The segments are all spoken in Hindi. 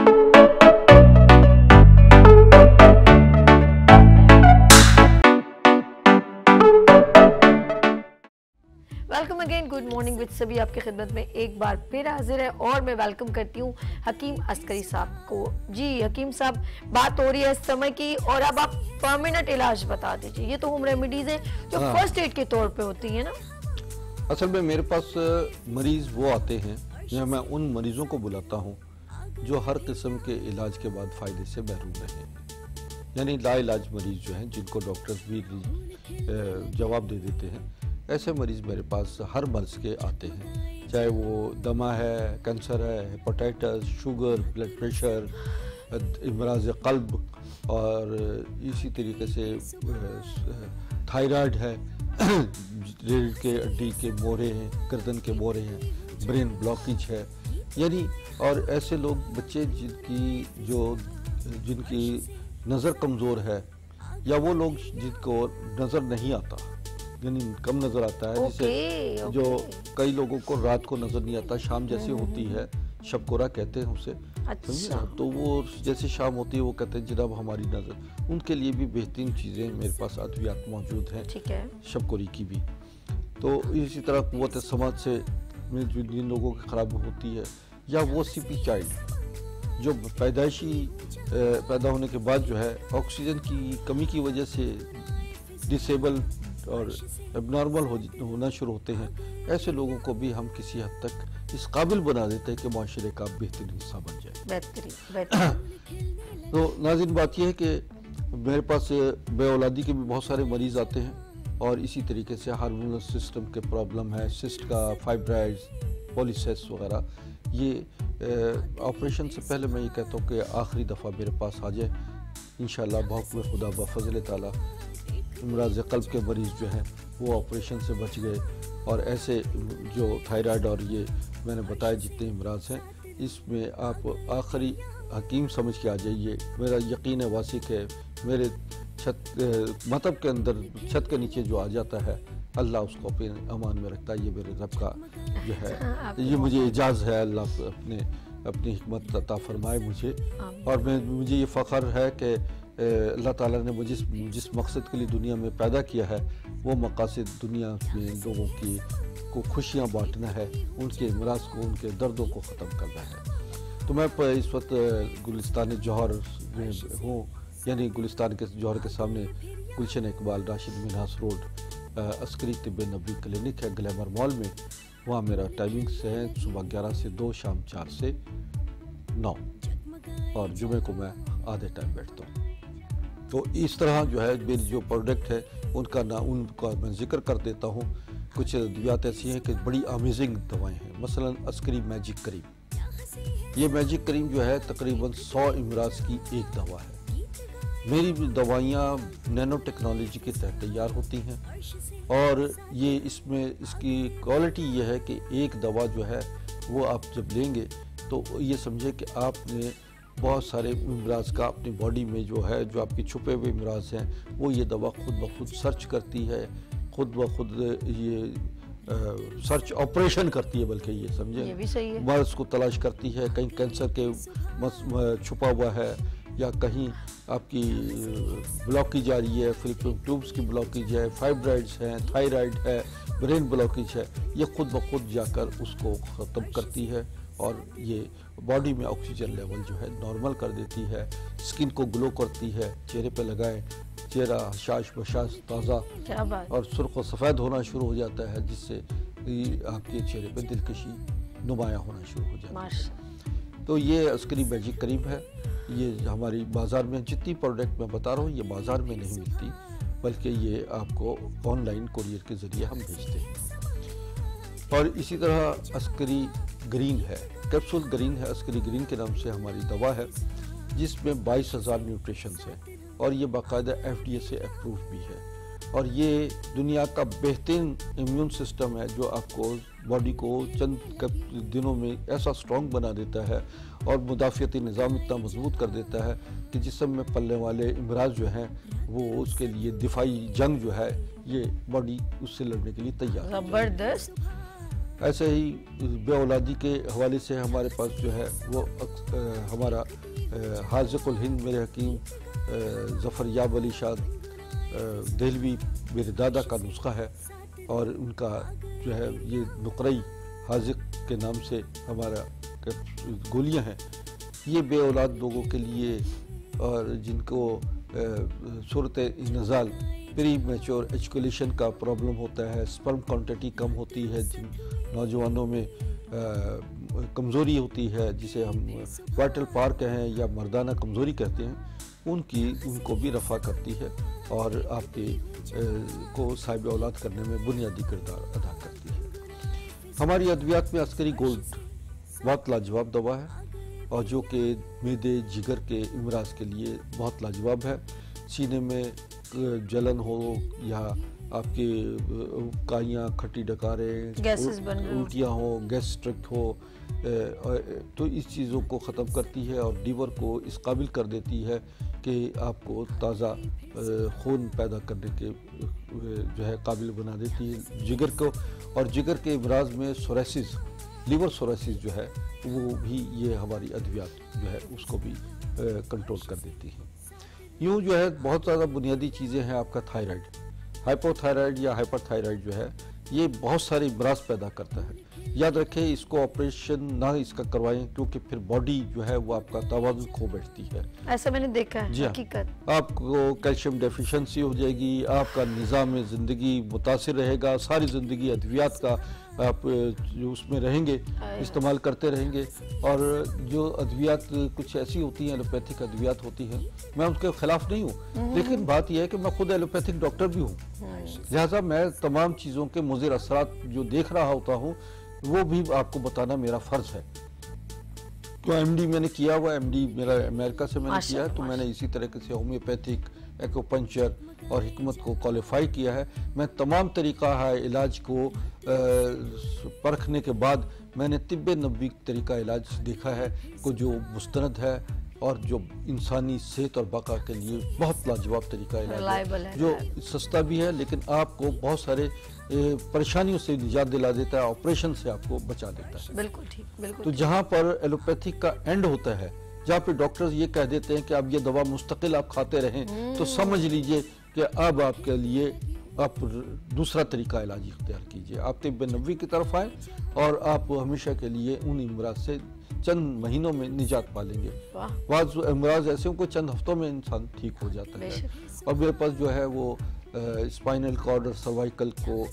Welcome again, good morning with सभी आपकी खिदमत में एक बार फिर हाजिर है और मैं वेलकम करती हूँ हकीम अस्करी साहब को। जी हकीम साहब, बात हो रही है इस समय की और अब आप परमानेंट इलाज बता दीजिए। ये तो होम रेमेडीज है जो फर्स्ट एड के तौर पे होती है ना। असल में मेरे पास मरीज वो आते हैं या मैं उन मरीजों को बुलाता हूँ जो हर किस्म के इलाज के बाद फ़ायदे से महरूम रहे हैं, यानी लाइलाज मरीज जो हैं जिनको डॉक्टर्स भी जवाब दे देते हैं। ऐसे मरीज़ मेरे पास हर मर्ज़ के आते हैं, चाहे वो दमा है, कैंसर है, हेपेटाइटिस, शुगर, ब्लड प्रेशर, इमराज क़ल्ब और इसी तरीके से थायराइड है, रीढ़ के हड्डी के मोरे हैं, गर्दन के मोरे हैं, ब्रेन ब्लॉकेज है, यानी और ऐसे लोग बच्चे जिनकी नज़र कमज़ोर है या वो लोग जिनको नज़र नहीं आता, यानी कम नज़र आता है, जिसे जो कई लोगों को रात को नज़र नहीं आता, शाम जैसी होती है, शब कोरा कहते हैं उसे। अच्छा। तो वो जैसे शाम होती है वो कहते हैं जनाब हमारी नज़र, उनके लिए भी बेहतरीन चीज़ें मेरे पास अद्वियात मौजूद हैं, ठीक है, शब कोरी की भी। तो इसी तरह कुव्वत समाज से जिन लोगों की खराब होती है, या वो सीपी चाइल्ड जो पैदा होने के बाद जो है ऑक्सीजन की कमी की वजह से डिसेबल और एबनॉर्मल होना शुरू होते हैं, ऐसे लोगों को भी हम किसी हद तक इस काबिल बना देते हैं कि माशरे का बेहतरीन हिस्सा बन जाए। तो नाज़रीन, बात यह है कि मेरे पास बे औलादी के भी बहुत सारे मरीज़ आते हैं और इसी तरीके से हार्मोनल सिस्टम के प्रॉब्लम है, सिस्ट का, फाइब्राइड्स, पॉलीसिस वगैरह। ये ऑपरेशन से पहले मैं ये कहता हूँ कि आखिरी दफ़ा मेरे पास आ जाए इंशाअल्लाह, बहुत खुदा बफज़ल ताला इमराज क़ल्ब के मरीज़ जो हैं वो ऑपरेशन से बच गए। और ऐसे जो थायराइड और ये मैंने बताया जितने इमराज हैं, इसमें आप आखिरी हकीम समझ के आ जाइए। मेरा यकीन है, वासिक है, मेरे मतलब के अंदर छत के नीचे जो आ जाता है, अल्लाह उसको अपने अमान में रखता है। ये मेरे रब का जो है, ये मुझे इजाज़ है, अल्लाह अपनी हिकमत अता फरमाए मुझे। और मुझे ये फ़ख्र है कि अल्लाह ताला ने मुझे जिस मकसद के लिए दुनिया में पैदा किया है, वो मकासद दुनिया में लोगों को खुशियाँ बांटना है, उनके इमराज को, उनके दर्दों को ख़त्म करना है। तो मैं इस वक्त गुलिस्तान जौहर में हूँ, यानी गुलिस्तान के जौहर के सामने गुलशन इकबाल राशिद मिन्हास रोड अस्करी तिब्ब नबी क्लिनिक है, ग्लैमर मॉल में। वहाँ मेरा टाइमिंग्स है सुबह 11 से 2, शाम 4 से 9, और जुमे को मैं आधे टाइम बैठता हूँ। तो इस तरह जो है मेरी जो प्रोडक्ट है उनका मैं ज़िक्र कर देता हूँ। कुछ अद्वियात ऐसी हैं कि बड़ी अमेजिंग दवाएं हैं, मसलन अस्करी मैजिक क्रीम। ये मैजिक क्रीम जो है तकरीबन 100 इमराज की एक दवा है। मेरी भी दवाइयाँ नैनो टेक्नोलॉजी के तहत तैयार होती हैं और ये इसकी क्वालिटी ये है कि एक दवा जो है वो आप जब लेंगे तो ये समझे कि आपने बहुत सारे इमराज का अपनी बॉडी में जो है, जो आपके छुपे हुए इमराज हैं, वो ये दवा खुद ब खुद सर्च करती है, खुद ब खुद ये सर्च ऑपरेशन करती है, बल्कि ये समझे, ये भी सही है, मर्ज को तलाश करती है। कहीं कैंसर के छुपा हुआ है या कहीं आपकी ब्लॉकेज आ रही है, फिलिपिन ट्यूब्स की ब्लॉकेज है, फाइब्राइड्स हैं, थायराइड है, ब्रेन ब्लॉकेज है, ये खुद ब खुद जाकर उसको ख़त्म करती है और ये बॉडी में ऑक्सीजन लेवल जो है नॉर्मल कर देती है, स्किन को ग्लो करती है। चेहरे पे लगाएं, चेहरा हशाश बशाश ताज़ा और सुर्ख और सफ़ेद होना शुरू हो जाता है, जिससे आपके चेहरे पे दिलकशी नुमाया होना शुरू हो जाता है। तो ये अस्करी मैजिक क्रीम है। ये हमारी बाज़ार में जितनी प्रोडक्ट मैं बता रहा हूँ, ये बाज़ार में नहीं मिलती, बल्कि ये आपको ऑनलाइन कुरियर के ज़रिए हम भेजते हैं। और इसी तरह अस्करी ग्रीन है, कैप्सूल ग्रीन है, अस्करी ग्रीन के नाम से हमारी दवा है, जिसमें 22,000 न्यूट्रिशंस हैं और ये बाकायदा FDA से अप्रूव भी है। और ये दुनिया का बेहतरीन इम्यून सिस्टम है जो आपको बॉडी को चंद दिनों में ऐसा स्ट्रॉन्ग बना देता है और मुदाफ़ियती निज़ाम इतना मजबूत कर देता है कि जिस्म में पलने वाले इमराज जो हैं वो उसके लिए दिफाई जंग जो है, ये बॉडी उससे लड़ने के लिए तैयार है। ज़बरदस्त। ऐसे ही बे औलादी के हवाले से हमारे पास जो है वो हमारा हाज़िकुल हिंद मेरे हकीम ज़फ़र याब अली शाह देहलवी मेरे दादा का नुस्खा है, और उनका जो है ये नुक़रई हाज़िक के नाम से हमारा गोलियां हैं। ये बे औलाद लोगों के लिए और जिनको सूरत नज़ाल प्री मैच्योर एजुकेशन का प्रॉब्लम होता है, स्पर्म क्वांटिटी कम होती है, जिन नौजवानों में कमज़ोरी होती है जिसे हम वाइटल पार कहें या मर्दाना कमज़ोरी कहते हैं, उनको भी रफ़ा करती है और आपके को साहिब औलाद करने में बुनियादी किरदार अदा करती है। हमारी अद्वियात में अस्करी गोल्ड बहुत लाजवाब दवा है और जो कि मैदे जिगर के इमराज के लिए बहुत लाजवाब है। सीने में जलन हो या आपके काइयाँ खट्टी डकारें, उल्टियाँ हो, गैस्ट्रिक हो, तो इस चीज़ों को ख़त्म करती है और लीवर को इस काबिल कर देती है कि आपको ताज़ा खून पैदा करने के जो है काबिल बना देती है जिगर को। और जिगर के इमराज में सोरेसिस, लीवर सोरेसिस जो है वो भी ये हमारी अद्वियात जो है उसको भी कंट्रोल कर देती है। यूँ जो है बहुत ज़्यादा बुनियादी चीज़ें हैं। आपका थायराइड, हाइपोथायराइड या हाइपरथायराइड जो है ये बहुत सारे इमराज पैदा करता है। याद रखें, इसको ऑपरेशन ना इसका करवाएं क्योंकि फिर बॉडी जो है वो आपका तवाज़ुन खो बैठती है। ऐसा मैंने देखा है, हकीकत। आपको कैल्शियम डेफिशिएंसी हो जाएगी, आपका निज़ाम ज़िंदगी मुतासिर रहेगा, सारी ज़िंदगी अद्वियात का आप जो उसमें रहेंगे, इस्तेमाल करते रहेंगे। और जो अद्वियात कुछ ऐसी होती हैं, एलोपैथिक अद्वियात होती हैं, मैं उसके ख़िलाफ़ नहीं हूँ, लेकिन बात यह है कि मैं खुद एलोपैथिक डॉक्टर भी हूँ, लिहाजा मैं तमाम चीज़ों के मुज़िर असरात जो देख रहा होता हूँ वो भी आपको बताना मेरा फ़र्ज़ है। तो एमडी मैंने किया हुआ, एमडी मेरा अमेरिका से मैंने किया है, तो मैंने इसी तरीके से होम्योपैथिक, एक्यूपंक्चर और हिकमत को क्वालिफाई किया है। मैं तमाम तरीक़ा इलाज को परखने के बाद मैंने तिब्बे नबवी तरीका इलाज देखा है को जो मुस्तनद है और जो इंसानी सेहत और बका के लिए बहुत लाजवाब तरीका इलाज है, जो सस्ता भी है लेकिन आपको बहुत सारे परेशानियों से निजात दिला देता है, ऑपरेशन से आपको बचा देता है। बिल्कुल ठीक, बिल्कुल। तो जहाँ पर एलोपैथिक का एंड होता है, जहाँ पे डॉक्टर्स ये कह देते हैं कि आप ये दवा मुस्तकिल आप खाते रहें, तो समझ लीजिए कि अब आपके लिए आप दूसरा तरीका इलाज इख्तियार कीजिए। आप तिब्बे नबवी की तरफ आए और आप हमेशा के लिए उन इमराज से चंद महीनों में निजात पालेंगे। बाज़ इमराज ऐसे को चंद हफ्तों में इंसान ठीक हो जाता है। और मेरे पास जो है वो स्पाइनल कॉर्ड और सर्वाइकल को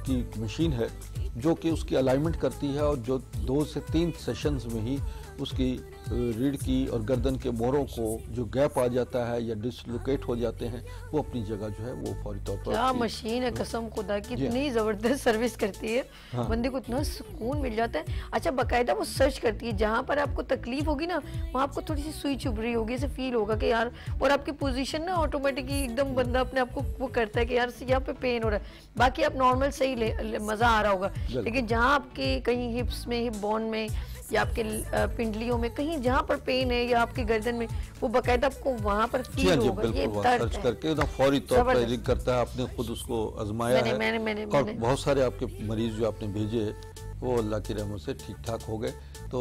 की मशीन है जो कि उसकी अलाइनमेंट करती है और जो 2 से 3 सेशंस में ही उसकी रीढ़ की और गर्दन के मोरों को जो गैप आ जाता है या डिसलोकेट हो जाते हैं वो अपनी जगह जो है वो फौरी तौर पर। क्या मशीन है, कसम खुदा की, इतनी ज़बरदस्त सर्विस करती है। हाँ। बंदे को इतना सुकून मिल जाता है। अच्छा, बाकायदा वो सर्च करती है, जहाँ पर आपको तकलीफ होगी ना वहाँ आपको थोड़ी सी सुई चुभ रही होगी, ऐसे फील होगा कि यार, और आपकी पोजीशन ना ऑटोमेटिकली एकदम बंदा अपने आप को वो करता है कि यार यहाँ पे पेन हो रहा है। बाकी आप नॉर्मल सही मज़ा आ रहा होगा, लेकिन जहाँ आपके कहीं हिप्स में, हिप बोन में या आपके पिंडलियों में कहीं जहाँ पर पेन है या आपकी गर्दन में, वो बाकायदा आपको वहाँ पर फील होगा। ये सर्च करके ना फौरी तौर पर रिंग करता है। आपने खुद उसको आजमाया है। मैंने बहुत सारे आपके मरीज जो आपने भेजे वो अल्लाह की रहमत से ठीक ठाक हो गए। तो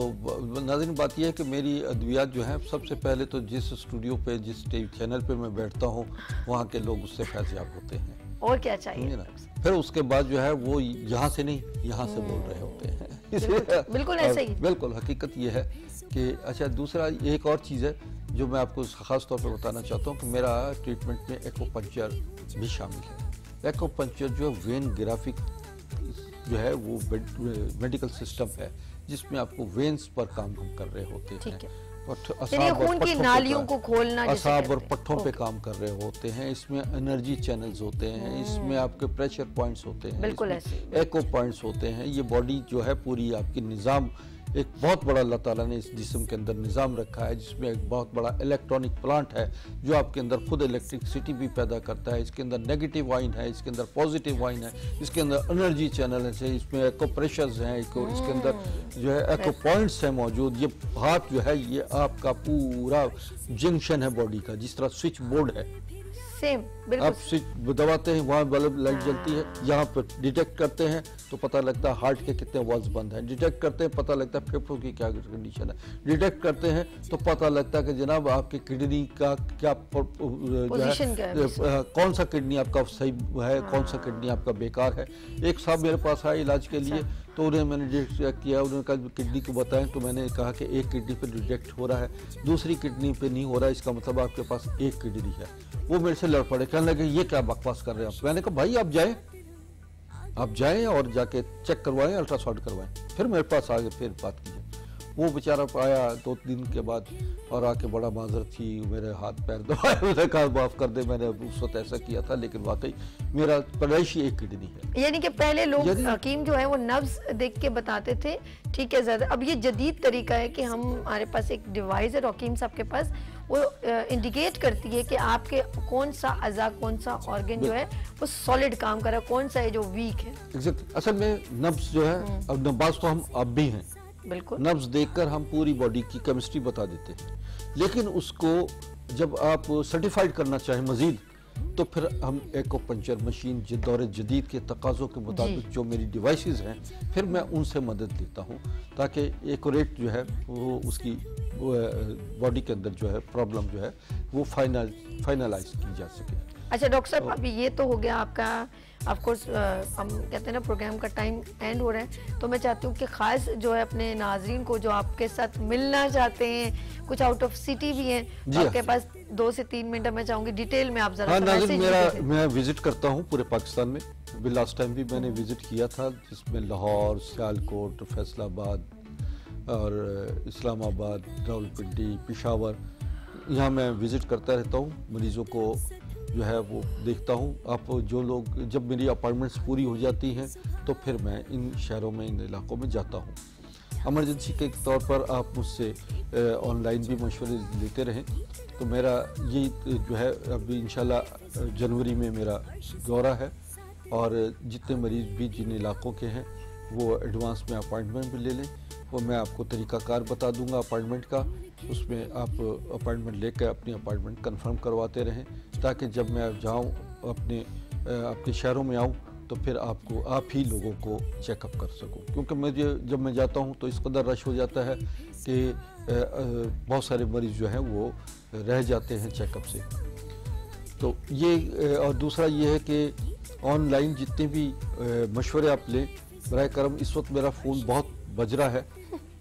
नाज़रीन, बात यह है कि मेरी अद्वियात जो है सबसे पहले तो जिस स्टूडियो पे, जिस चैनल पे मैं बैठता हूँ वहाँ के लोग उससे फैज़याब होते हैं। और क्या चाहिए ना? फिर उसके बाद जो है वो यहाँ से नहीं यहाँ से बोल रहे होते हैं। बिल्कुल ऐसे ही। बिल्कुल हकीकत ये है कि अच्छा, दूसरा एक और चीज़ है जो मैं आपको ख़ास तौर पे बताना चाहता हूँ कि मेरा ट्रीटमेंट में एक्यूपंक्चर भी शामिल है। एक्यूपंक्चर जो वेन ग्राफिक जो है वो मेडिकल सिस्टम है जिसमें आपको वेन्स पर काम कर रहे होते हैं, खून की नालियों को खोलना, असाब और पट्टों पे काम कर रहे होते हैं। इसमें एनर्जी चैनल्स होते हैं, इसमें आपके प्रेशर पॉइंट्स होते हैं, बिल्कुल ऐसे एको पॉइंट्स होते हैं। ये बॉडी जो है पूरी आपकी निज़ाम, एक बहुत बड़ा अल्लाह ताला ने इस जिस्म के अंदर निज़ाम रखा है जिसमें एक बहुत बड़ा इलेक्ट्रॉनिक प्लांट है जो आपके अंदर खुद इलेक्ट्रिसिटी भी पैदा करता है। इसके अंदर नेगेटिव वाइन है, इसके अंदर पॉजिटिव वाइन है, इसके अंदर एनर्जी चैनल है, इसमें एको प्रेशर्स हैं, इसके अंदर जो है एको पॉइंट्स हैं मौजूद। ये हाथ जो है ये आपका पूरा जंक्शन है बॉडी का, जिस तरह स्विच बोर्ड है। सेम बिल्कुल। आप स्विच दबाते हैं, वहाँ बल्ब लाइट जलती है, यहाँ पर डिटेक्ट करते हैं तो पता लगता है हार्ट के कितने वॉल्स बंद हैं, डिटेक्ट करते हैं पता लगता है फेफड़ों की क्या कंडीशन है, डिटेक्ट करते हैं तो पता लगता है कि जनाब आपकी किडनी का क्या पोजीशन क्या है, कौन सा किडनी आपका सही है, कौन सा किडनी आपका बेकार है। एक साहब मेरे पास आए इलाज के लिए, तो उन्हें मैंने डिटेक्ट किया, उन्होंने कहा किडनी को बताएं, तो मैंने कहा कि एक किडनी पे डिटेक्ट हो रहा है, दूसरी किडनी पे नहीं हो रहा है, इसका मतलब आपके पास एक किडनी है। वो मेरे से लड़ पड़े, कहने लगे ये क्या बकवास कर रहे हैं आप। मैंने कहा भाई आप जाएं और जाके चेक करवाएं, अल्ट्रासाउंड करवाएं, फिर मेरे पास आगे फिर बात कीजिए। वो बेचारा आया 2 दिन के बाद और आके बड़ा माजरत थी, मेरे हाथ पैर दबाए, मैंने कहा माफ कर दे, मैंने उस वक्त ऐसा किया था, लेकिन वाकई मेरा पैदाइशी एक किडनी है। यानी कि पहले लोग हकीम जो है वो नब्ज देख के बताते थे, ठीक है ज्यादा। अब ये जदीद तरीका है कि हमारे पास एक डिवाइस है हकीम साहब के पास, वो इंडिकेट करती है कि आपके कौन सा अज़ा, कौन सा ऑर्गन जो है वो सॉलिड काम कर रहा है, कौन सा है जो वीक है। एग्जैक्ट। असल में नब्ज जो है, अब नब्बाज तो हम अब भी हैं, बिल्कुल। नब्ज देखकर हम पूरी बॉडी की केमिस्ट्री बता देते हैं, लेकिन उसको जब आप सर्टिफाइड करना चाहें मजीद, तो फिर हम एक्यूपंक्चर मशीन दौरे जदीद के तकाज़ों के मुताबिक जो मेरी डिवाइसेस हैं, फिर मैं उनसे मदद लेता हूँ ताकि एक्यूरेट जो है वो उसकी बॉडी के अंदर जो है प्रॉब्लम जो है वो फाइनलाइज की जा सके। अच्छा डॉक्टर साहब, अभी ये तो हो गया आपका, ऑफ कोर्स हम कहते हैं ना प्रोग्राम का टाइम एंड हो रहा है, तो मैं चाहती हूँ कि ख़ास जो है अपने नाजरीन को जो आपके साथ मिलना चाहते हैं, कुछ आउट ऑफ सिटी भी हैं, तो आपके पास 2 से 3 मिनट मैं चाहूँगी डिटेल में आप जरा मैं विजिट करता हूँ पूरे पाकिस्तान में। लास्ट टाइम भी मैंने विजिट किया था, जिसमें लाहौर, सियालकोट, फैसलाबाद और इस्लामाबाद, रावलपिंडी, पेशावर, यहाँ मैं विजिट करता रहता हूँ, मरीज़ों को जो है वो देखता हूँ। आप जो लोग, जब मेरी अपॉइंटमेंट्स पूरी हो जाती हैं तो फिर मैं इन शहरों में, इन इलाकों में जाता हूँ। इमरजेंसी के तौर पर आप मुझसे ऑनलाइन भी मशवरे लेते रहें। तो मेरा ये जो है अभी इंशाल्लाह जनवरी में मेरा दौरा है, और जितने मरीज़ भी जिन इलाकों के हैं वो एडवांस में अपॉइंटमेंट भी ले लें, और मैं आपको तरीक़ाकार बता दूंगा अपॉइंटमेंट का, उसमें आप अपॉइंटमेंट लेकर अपनी अपॉइंटमेंट कंफर्म करवाते रहें, ताकि जब मैं जाऊं आपके शहरों में आऊं तो फिर आप ही लोगों को चेकअप कर सकूं। क्योंकि जब मैं जाता हूं तो इस कदर रश हो जाता है कि बहुत सारे मरीज़ जो हैं वो रह जाते हैं चेकअप से। तो ये, और दूसरा ये है कि ऑनलाइन जितने भी मशवरे आप लें, बराए करम इस वक्त मेरा फ़ोन बहुत बज रहा है,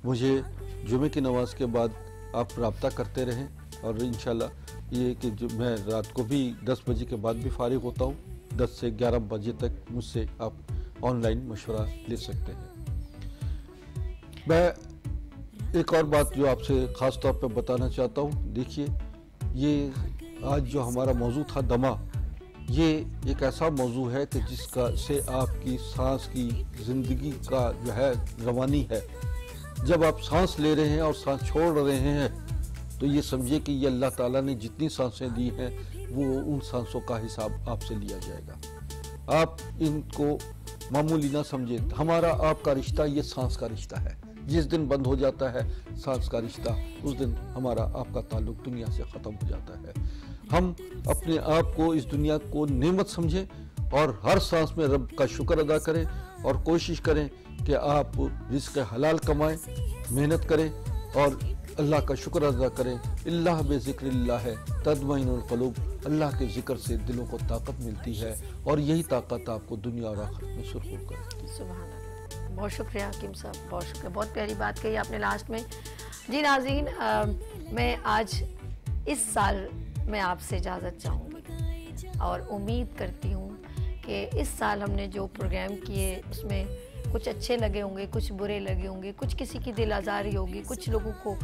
मुझे जुमे की नमाज के बाद आप रब्ता करते रहें, और इंशाल्लाह ये कि जो मैं रात को भी 10 बजे के बाद भी फारिग होता हूँ, 10 से 11 बजे तक मुझसे आप ऑनलाइन मशवरा ले सकते हैं। मैं एक और बात जो आपसे ख़ास तौर पे बताना चाहता हूँ, देखिए ये आज जो हमारा मौजू था दमा, ये एक ऐसा मौजू है कि जिसका से आपकी सांस की ज़िंदगी का जो है रवानी है। जब आप सांस ले रहे हैं और सांस छोड़ रहे हैं तो ये समझिए कि ये अल्लाह ताला ने जितनी सांसें दी हैं वो उन सांसों का हिसाब आपसे लिया जाएगा। आप इनको मामूली ना समझे। हमारा आपका रिश्ता ये सांस का रिश्ता है। जिस दिन बंद हो जाता है सांस का रिश्ता, उस दिन हमारा आपका ताल्लुक दुनिया से ख़त्म हो जाता है। हम अपने आप को, इस दुनिया को नेमत समझें और हर सांस में रब का शुक्र अदा करें, और कोशिश करें कि आप रिज़्क़ हलाल कमाएं, मेहनत करें और अल्लाह का शुक्र अदा करें। इल्लाह बेज़िक्रिल्लाह है तत्मइनुल क़ुलूब, अल्लाह के ज़िक्र से दिलों को ताकत मिलती है, और यही ताकत आपको दुनिया और आखिरत में सुरखुर करती है। सुभान अल्लाह, बहुत शुक्रिया हकीम साहब, बहुत शुक्रिया, बहुत प्यारी बात कही आपने लास्ट में। जी नाज़रीन, मैं आज इस साल मैं आपसे इजाज़त चाहूँगी, और उम्मीद करती हूँ कि इस साल हमने जो प्रोग्राम किए उसमें कुछ अच्छे लगे होंगे, कुछ बुरे लगे होंगे, कुछ किसी की दिल आज़ारी होगी, कुछ लोगों को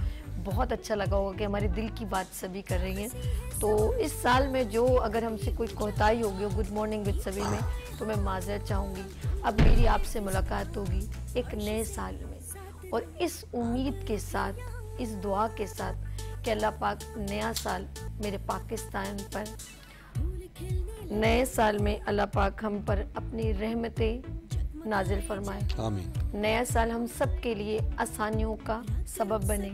बहुत अच्छा लगा होगा कि हमारे दिल की बात सभी कर रही हैं। तो इस साल में जो अगर हमसे कोई कोताही होगी गुड मॉर्निंग विद सभी में, तो मैं माज़रत चाहूँगी। अब मेरी आपसे मुलाकात होगी एक नए साल में, और इस उम्मीद के साथ, इस दुआ के साथ कि अल्लाह पाक नया साल मेरे पाकिस्तान पर, नए साल में अल्लाह पाक हम पर अपनी रहमतें नाजिल फरमाए। आमीन। नया साल हम सब के लिए आसानियों का सबब बने,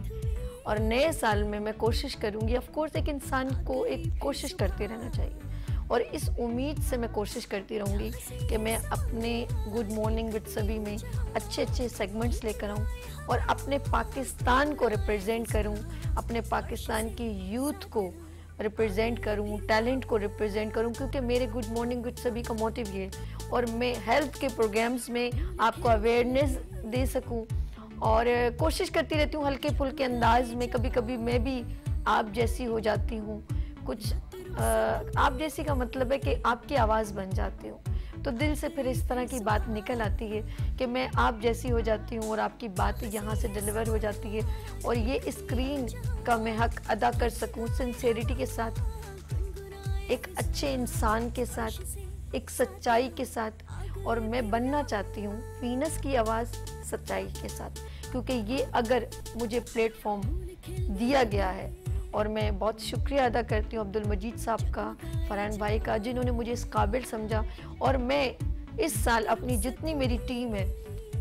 और नए साल में मैं कोशिश करूंगी, ऑफ कोर्स एक इंसान को एक कोशिश करते रहना चाहिए, और इस उम्मीद से मैं कोशिश करती रहूँगी कि मैं अपने गुड मॉर्निंग विद सभी में अच्छे अच्छे सेगमेंट्स लेकर आऊँ और अपने पाकिस्तान को रिप्रेजेंट करूँ, अपने पाकिस्तान की यूथ को रिप्रेजेंट करूँ, टैलेंट को रिप्रेजेंट करूँ, क्योंकि मेरे गुड मॉर्निंग विद सभी का मोटिव ये है। और मैं हेल्थ के प्रोग्राम्स में आपको अवेयरनेस दे सकूँ और कोशिश करती रहती हूँ हल्के फुल्के अंदाज में। कभी कभी मैं भी आप जैसी हो जाती हूँ, कुछ आप जैसी का मतलब है कि आपकी आवाज़ बन जाती हूँ, तो दिल से फिर इस तरह की बात निकल आती है कि मैं आप जैसी हो जाती हूँ और आपकी बात यहाँ से डिलीवर हो जाती है और ये स्क्रीन का मैं हक अदा कर सकूँ सिंसेरिटी के साथ, एक अच्छे इंसान के साथ, एक सच्चाई के साथ। और मैं बनना चाहती हूँ वीनस की आवाज़ सच्चाई के साथ, क्योंकि ये अगर मुझे प्लेटफॉर्म दिया गया है और मैं बहुत शुक्रिया अदा करती हूँ अब्दुल मजीद साहब का, फरहान भाई का, जिन्होंने मुझे इस काबिल समझा। और मैं इस साल अपनी जितनी मेरी टीम है,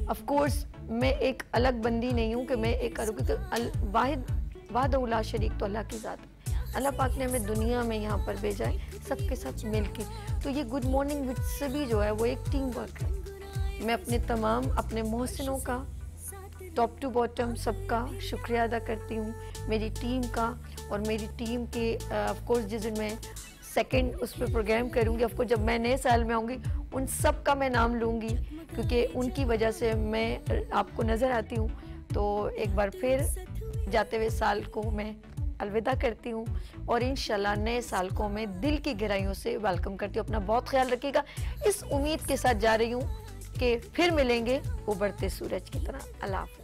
ऑफ कोर्स मैं एक अलग बंदी नहीं हूँ कि मैं एक करूँ, क्योंकि वाहिद उला शरीक तो अल्लाह की ज़ात है। अल्लाह पाक ने हमें दुनिया में यहाँ पर भेजा है सबके साथ मिल के। तो ये गुड मॉर्निंग विद सभी जो है वो एक टीम वर्क है। मैं अपने तमाम अपने मोहसिनों का टॉप टू बॉटम सबका शुक्रिया अदा करती हूँ, मेरी टीम का। और मेरी टीम के ऑफ कोर्स जिस दिन मैं सेकंड उस पर प्रोग्राम करूँगी, ऑफ कोर्स जब मैं नए साल में आऊँगी उन सब का मैं नाम लूँगी, क्योंकि उनकी वजह से मैं आपको नज़र आती हूँ। तो एक बार फिर जाते हुए साल को मैं अलविदा करती हूँ और इंशाल्लाह नए साल को मैं दिल की गहराइयों से वेलकम करती हूँ। अपना बहुत ख्याल रखिएगा, इस उम्मीद के साथ जा रही हूँ कि फिर मिलेंगे उभरते सूरज की तरह। अल्लाह हाफ़िज़।